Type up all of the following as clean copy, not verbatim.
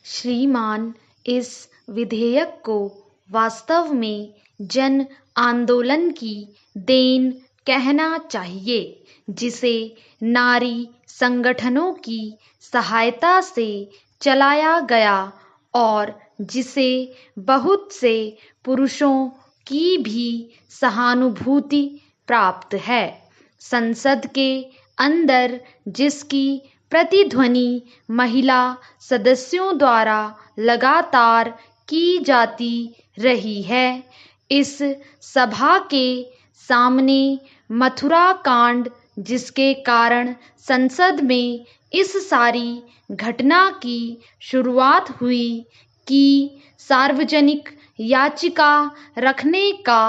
श्रीमान, इस विधेयक को वास्तव में जन आंदोलन की देन कहना चाहिए, जिसे नारी संगठनों की सहायता से चलाया गया और जिसे बहुत से पुरुषों की भी सहानुभूति प्राप्त है। संसद के अंदर जिसकी प्रतिध्वनि महिला सदस्यों द्वारा लगातार की जाती रही है, इस सभा के सामने मथुरा कांड, जिसके कारण संसद में इस सारी घटना की शुरुआत हुई, की सार्वजनिक याचिका रखने का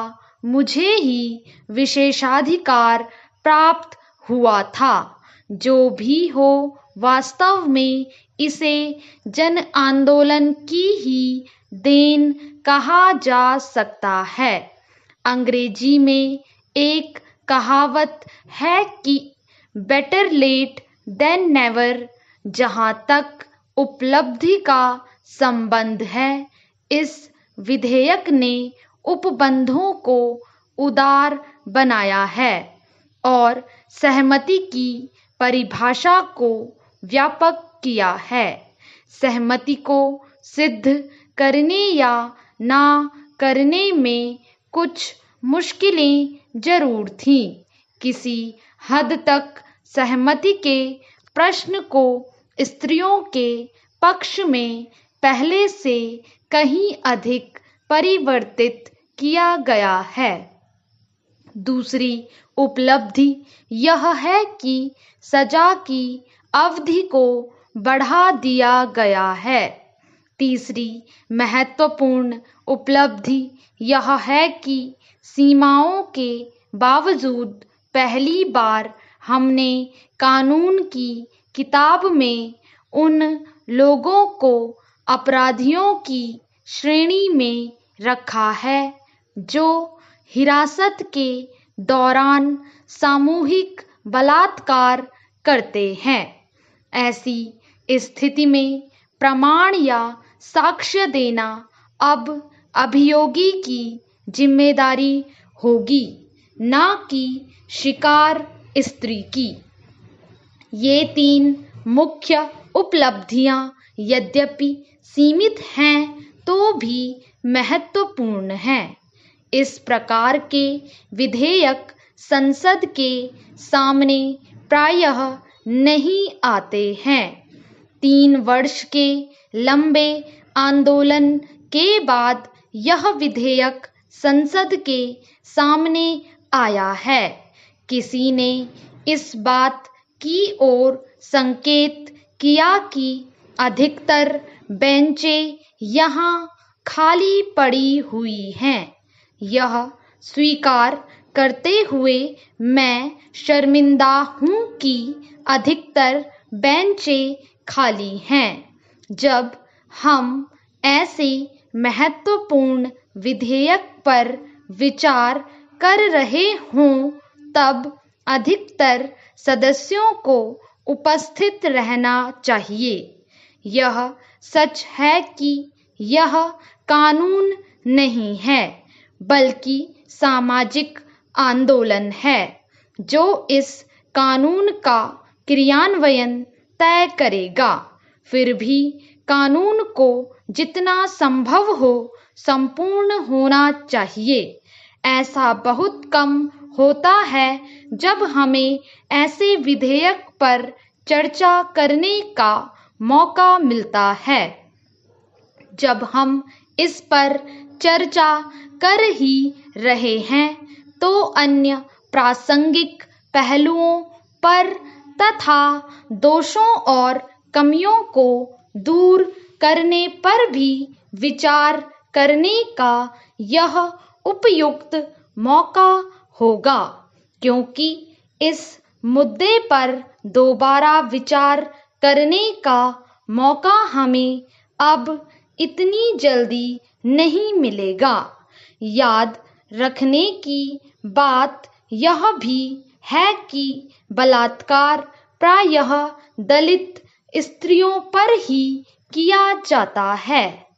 मुझे ही विशेषाधिकार प्राप्त हुआ था। जो भी हो, वास्तव में इसे जन आंदोलन की ही देन कहा जा सकता है। अंग्रेजी में एक कहावत है कि बेटर लेट देन नेवर। जहाँ तक उपलब्धि का संबंध है, इस विधेयक ने उपबंधों को उदार बनाया है और सहमति की परिभाषा को व्यापक किया है। सहमति को सिद्ध करने या ना करने में कुछ मुश्किलें जरूर थीं। किसी हद तक सहमति के प्रश्न को स्त्रियों के पक्ष में पहले से कहीं अधिक परिवर्तित किया गया है। दूसरी उपलब्धि यह है कि सजा की अवधि को बढ़ा दिया गया है। तीसरी महत्वपूर्ण उपलब्धि यह है कि सीमाओं के बावजूद पहली बार हमने कानून की किताब में उन लोगों को अपराधियों की श्रेणी में रखा है जो हिरासत के दौरान सामूहिक बलात्कार करते हैं। ऐसी स्थिति में प्रमाण या साक्ष्य देना अब अभियोगी की जिम्मेदारी होगी, न कि शिकार स्त्री की। ये तीन मुख्य उपलब्धियां यद्यपि सीमित हैं तो भी महत्वपूर्ण हैं। इस प्रकार के विधेयक संसद के सामने प्रायः नहीं आते हैं। 3 वर्ष के लंबे आंदोलन के बाद यह विधेयक संसद के सामने आया है। किसी ने इस बात की ओर संकेत किया कि अधिकतर बेंचें यहाँ खाली पड़ी हुई हैं। यह स्वीकार करते हुए मैं शर्मिंदा हूँ कि अधिकतर बेंचें खाली हैं। जब हम ऐसे महत्वपूर्ण विधेयक पर विचार कर रहे हों, तब अधिकतर सदस्यों को उपस्थित रहना चाहिए। यह सच है कि यह कानून नहीं है, बल्कि सामाजिक आंदोलन है जो इस कानून का क्रियान्वयन तय करेगा। फिर भी कानून को जितना संभव हो संपूर्ण होना चाहिए। ऐसा बहुत कम होता है जब हमें ऐसे विधेयक पर चर्चा करने का मौका मिलता है। जब हम इस पर चर्चा कर ही रहे हैं तो अन्य प्रासंगिक पहलुओं पर तथा दोषों और कमियों को दूर करने पर भी विचार करने का यह उपयुक्त मौका होगा, क्योंकि इस मुद्दे पर दोबारा विचार करने का मौका हमें अब इतनी जल्दी नहीं मिलेगा। याद रखने की बात यह भी है कि बलात्कार प्रायः दलित स्त्रियों पर ही किया जाता है।